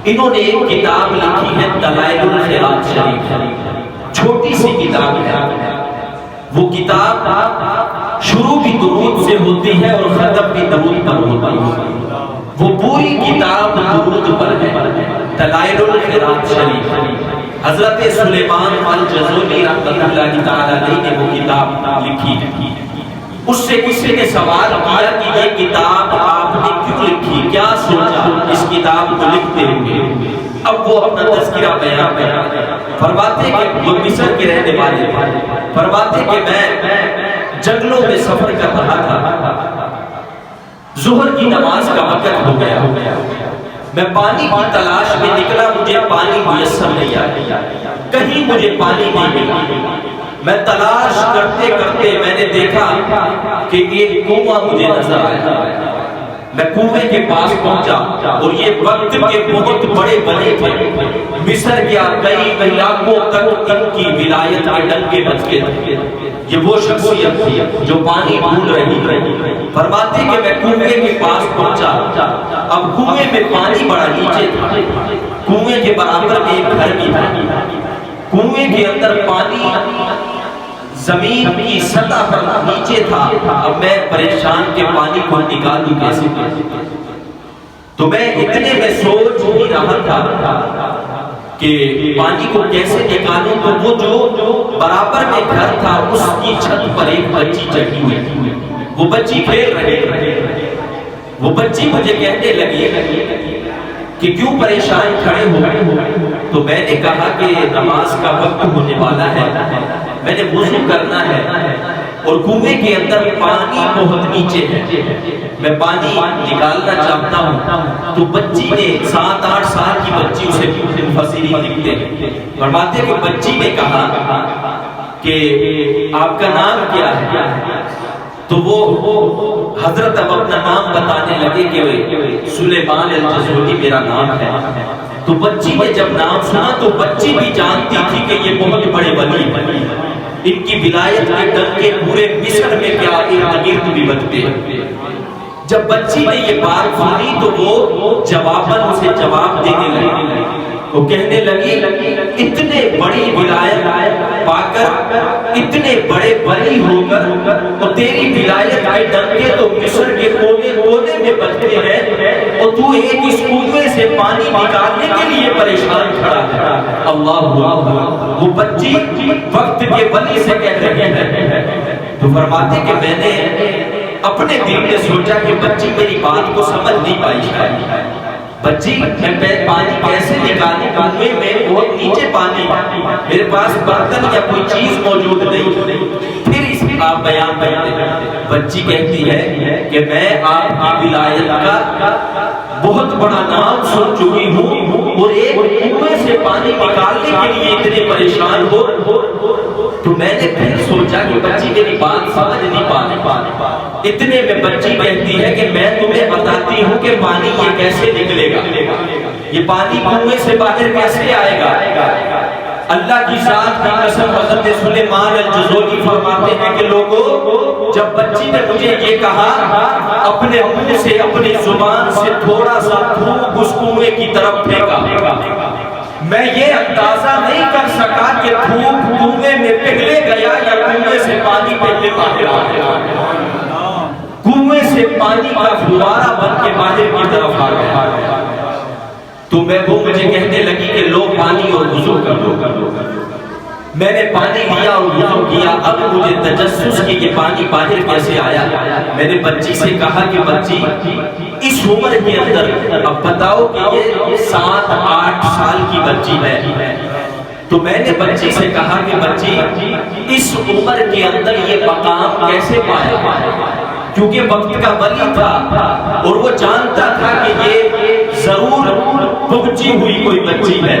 انہوں نے ایک کتاب لکھی ہے دلائل الخیرات شریف، چھوٹی سی کتاب ہے۔ وہ کتاب شروع بھی درود سے ہوتی ہے اور ختم بھی درود پر ہوتی ہے۔ وہ پوری کتاب درود پر ہے، دلائل الخیرات شریف۔ حضرت سلیمان الجزولی رحمۃ اللہ تعالی علیہ نے وہ کتاب لکھی ہے۔ اس سے کسی نے سوال کیا کہ یہ کتاب آپ نے کیوں لکھی، کیا سوچا اس کتاب کو لکھتے ہوئے؟ اب وہ اپنا تذکرہ بیان کرتے، فرماتے کہ وہ مصر کے رہنے والے تھے، فرماتے کہ میں جنگلوں میں سفر کر رہا تھا، ظہر کی نماز کا وقت ہو گیا، میں پانی کی تلاش میں نکلا، مجھے پانی میسر نہیں آیا، کہیں مجھے پانی نہیں ملا۔ میں تلاش کرتے کرتے میں نے دیکھا کہ ایک کنواں مجھے نظر آیا، میں کنویں کے پاس پہنچا اور یہ وقت کے بہت بڑے ولی تھے، مصر کے کئی علاقوں تک ان کی ولایت کے ڈنکے بجتے تھے۔ یہ وہ شخصیت تھی جو پانی ڈھونڈ رہی تھی۔ فرماتے کہ میں کنویں کے پاس پہنچا، اب کنویں میں پانی بڑا نیچے تھا، کنویں کے برابر میں ایک گھر بھی تھا، کنویں کے اندر پانی زمین کی سطح پر نیچے تھا۔ اب میں پریشان کہ پانی کو نکالوں کیسے، تو میں اتنے میں سوچ ہی رہا تھا کہ پانی کو کیسے نکالوں، تو وہ جو برابر میں گھر تھا اس کی چھت پر ایک بچی چڑھی ہوئی تھی، وہ بچی کھیل رہی، وہ بچی مجھے کہنے لگی کہ کیوں پریشان کھڑے ہو؟ تو میں نے کہا کہ نماز کا وقت ہونے والا ہے، میں نے وضو کرنا ہے اور کنویں کے اندر پانی بہت نیچے ہے، میں پانی نکالنا چاہتا ہوں۔ تو بچی نے 7-8 سال کی بچی، اسے مفسرین لکھتے ہیں، فرماتے کہ بچی نے کہا کہ آپ کا نام کیا ہے؟ تو وہ حضرت اب اپنا نام بتانے لگے کہ سلیمان الجزولی میرا نام ہے۔ تو بچی نے جب نام سنا تو بچی بھی جانتی تھی کہ یہ بہت بڑے ولی ہیں، ان کی ولایت کے ڈنکے پورے مصر میں کیا ارد گرد بھی بجتے ہیں۔ جب بچی نے یہ بات سنی تو وہ جواباً اسے جواب دینے لگی، وہ کہنے لگی اتنے بڑی ولایت پا کر، اتنے بڑے ولی ہو کر، اور تیری ولایت کے ڈنکے تو مصر کے کونے کونے میں بجتے ہیں، اور تو ایک اس کنویں سے پانی نکالنے کے لیے پریشان کھڑا ہے۔ اللہ اکبر۔ وہ بچی وقت کے ولی سے کہہ رہی ہے، تو فرماتے کہ میں نے اپنے دل میں سوچا کہ بچی میری بات کو سمجھ نہیں پائی شاید، بچی میں پانی کیسے نکالوں، کنویں میں بہت نیچے پانی، میرے پاس برتن یا کوئی چیز موجود نہیں۔ پھر اس آپ بیان کرتے ہیں، بچی کہتی ہے کہ میں آپ کی ولایت کا بہت بڑا نام سن چکی ہوں اور ایک کنویں سے پانی نکالنے کے لیے اتنے پریشان ہو، تو میں نے پھر سوچا کہ بچی میری بات سمجھ نہیں پا۔ اتنے میں بچی کہتی ہے کہ میں تمہیں بتاتی ہوں کہ پانی یہ کیسے نکلے گا، یہ پانی کنویں سے باہر کیسے آئے گا۔ اللہ کی ذات کی قسم، حضرت سلیمان الجزولی فرماتے ہیں کہ لوگوں، جب بچی نے مجھے یہ کہا، اپنے منہ سے اپنی زبان سے تھوڑا سا تھوک اس کنویں کی طرف پھینکا، میں یہ اندازہ نہیں کر سکا کہ تھوک کنویں میں پگھلے گیا یا کنویں سے پانی پہلے باہر آیا۔ کنویں سے پانی کا فوارہ بن کے باہر کی طرف آ گیا، تو وہ مجھے کہنے لگی کہ لو پانی اور وضو کر لو۔ میں نے پانی لیا اور وضو کیا، اب مجھے تجسس کی کہ پانی باہر کیسے آیا۔ میں نے بچی سے کہا کہ بچی اس عمر کے اندر، اب بتاؤ کہ یہ 7-8 سال کی بچی ہے، تو میں نے بچی سے کہا کہ بچی اس عمر کے اندر یہ مقام کیسے پایا، کیونکہ وقت کا ولی تھا اور وہ جانتا تھا کہ یہ ضرور پہنچی ہوئی کوئی بچی ہے۔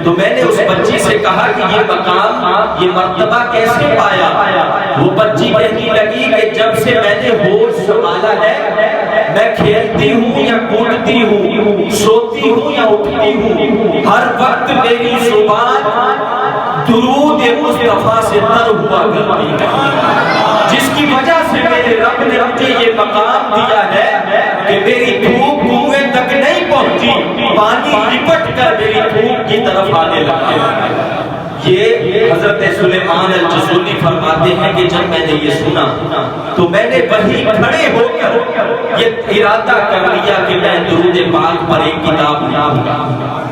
تو میں نے اس بچی سے کہا کہ یہ مقام، یہ مرتبہ کیسے پایا؟ وہ بچی کہنے لگی کہ جب سے میں نے ہوش سنبھالا ہے، میں کھیلتی ہوں یا کودتی ہوں، سوتی ہوں یا اٹھتی ہوں، ہر وقت میری زبان درود مصطفیٰ سے تر ہوا کرتی ہے، جس کی وجہ سے میرے رب نے مجھے یہ مقام دیا ہے کہ میری دھوپ کنویں تک نہیں پہنچی، پانی لپٹ کر میری تھوک کی طرف آنے لگے۔ یہ حضرت سلیمان الجزولی فرماتے ہیں کہ جب میں نے یہ سنا تو میں نے وہیں کھڑے ہو کر یہ ارادہ کر لیا کہ میں درود پاک پر ایک کتاب لکھوں گا،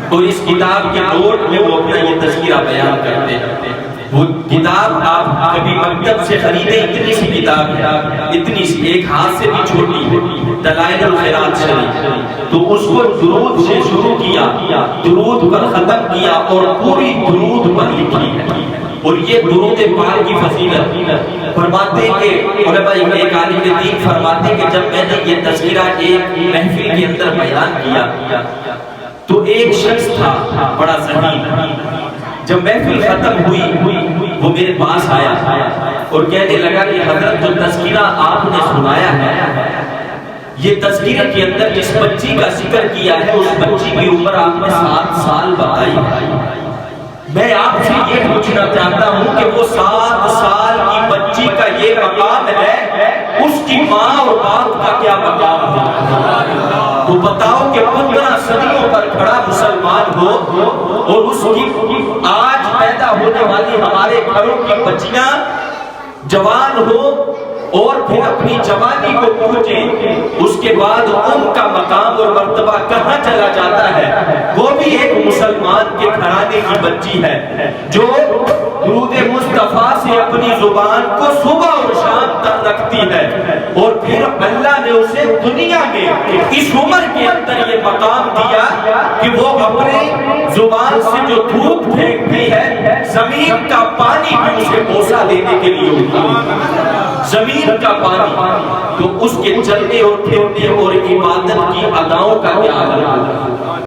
اور اس کتاب کے نوٹ میں وہ اپنا یہ تذکرہ بیان کرتے ہیں۔ وہ کتاب آپ کبھی مکتب سے خریدیں، اتنی سی کتاب ہے، اتنی سی، ایک ہاتھ سے بھی چھوٹی ہے، دلائل الخیرات شریف، تو اس کو درود سے شروع کیا، درود پر ختم کیا اور پوری درود پر لکھی ہے۔ اور یہ درود پاک کی فضیلت فرماتے ہیں کہ علماء ایک عالم دین فرماتے ہیں کہ جب میں نے یہ تذکرہ ایک محفل کے اندر بیان کیا تو ایک شخص تھا بڑا ذہین، جب محفل ختم ہوئی وہ میرے پاس آیا اور کہنے لگا کہ حضرت جو تذکرہ آپ نے سنایا ہے، یہ تذکرے کے اندر جس بچی کا ذکر کیا ہے اس بچی کی عمر آپ نے 7 سال بتائی ہے، میں آپ سے یہ پوچھنا چاہتا ہوں کہ وہ 7 سال کی بچی کا یہ مقام ہے، اس کی ماں اور باپ کا کیا مقام ہے؟ تو بتاؤ کہ 15 صدیوں پر کھڑا مسلمان ہو اور اس کی آج پیدا ہونے والی ہمارے گھروں کی بچیاں جوان ہو اور پھر اپنی جوانی کو پہنچے، اس کے بعد ان کا مقام اور مرتبہ کہاں چلا جاتا ہے؟ وہ بھی ایک مسلمان کے گھرانے کی بچی ہے جو درود مصطفیٰ سے اپنی زبان کو صبح اور شام تک رکھتی ہے، اور پھر اللہ نے اسے دنیا میں اس عمر کے اندر یہ مقام دیا کہ وہ اپنے زبان سے جو دھوپ پھینکتی ہے، زمین کا پانی بھی اسے بوسہ دینے کے لیے ہوتا ہے، زمین کا پانی، تو اس کے چلنے اور پھرنے اور عبادت کی اداؤں کا کیا حال ہے؟